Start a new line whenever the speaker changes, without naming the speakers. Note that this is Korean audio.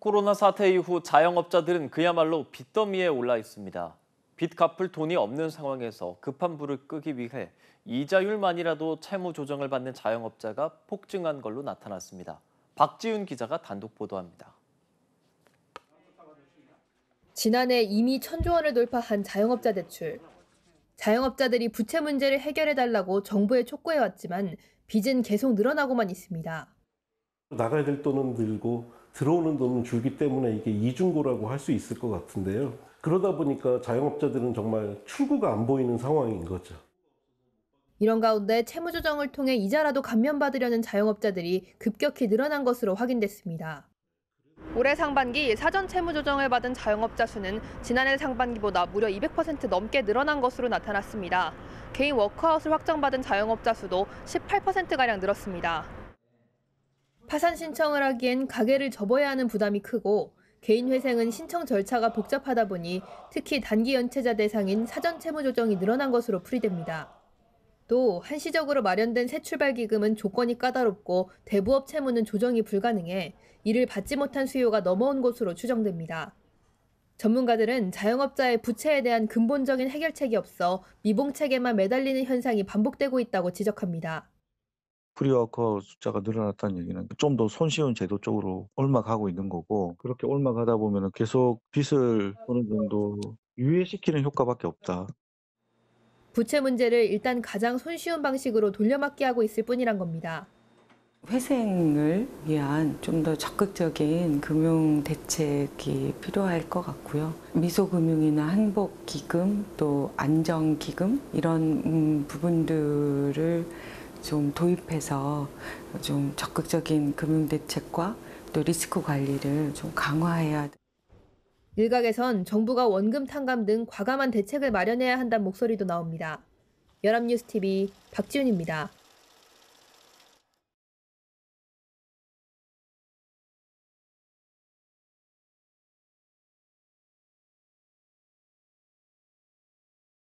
코로나 사태 이후 자영업자들은 그야말로 빚더미에 올라 있습니다. 빚 갚을 돈이 없는 상황에서 급한 불을 끄기 위해 이자율만이라도 채무 조정을 받는 자영업자가 폭증한 걸로 나타났습니다. 박지훈 기자가 단독 보도합니다.
지난해 이미 1,000조 원을 돌파한 자영업자 대출. 자영업자들이 부채 문제를 해결해달라고 정부에 촉구해왔지만 빚은 계속 늘어나고만 있습니다.
나가야 될 돈은 늘고 들어오는 돈은 줄기 때문에 이게 이중고라고 할 수 있을 것 같은데요. 그러다 보니까 자영업자들은 정말 출구가 안 보이는 상황인 거죠.
이런 가운데 채무 조정을 통해 이자라도 감면받으려는 자영업자들이 급격히 늘어난 것으로 확인됐습니다. 올해 상반기 사전 채무 조정을 받은 자영업자 수는 지난해 상반기보다 무려 200% 넘게 늘어난 것으로 나타났습니다. 개인 워크아웃을 확정받은 자영업자 수도 18%가량 늘었습니다. 파산 신청을 하기엔 가게를 접어야 하는 부담이 크고 개인 회생은 신청 절차가 복잡하다 보니 특히 단기 연체자 대상인 사전 채무 조정이 늘어난 것으로 풀이됩니다. 또 한시적으로 마련된 새출발 기금은 조건이 까다롭고 대부업 채무는 조정이 불가능해 이를 받지 못한 수요가 넘어온 것으로 추정됩니다. 전문가들은 자영업자의 부채에 대한 근본적인 해결책이 없어 미봉책에만 매달리는 현상이 반복되고 있다고 지적합니다.
프리워커 숫자가 늘어났다는 얘기는 좀 더 손쉬운 제도 쪽으로 옮아가고 있는 거고, 그렇게 옮아가다 보면 계속 빚을 어느 정도 유예시키는 효과밖에 없다.
부채 문제를 일단 가장 손쉬운 방식으로 돌려막기 하고 있을 뿐이란 겁니다.
회생을 위한 좀 더 적극적인 금융 대책이 필요할 것 같고요. 미소금융이나 한복기금, 또 안정기금 이런 부분들을 좀 도입해서 좀 적극적인 금융 대책과 또 리스크 관리를 좀 강화해야 돼.
일각에선 정부가 원금 탕감 등 과감한 대책을 마련해야 한다는 목소리도 나옵니다. 연합뉴스TV 박지훈입니다.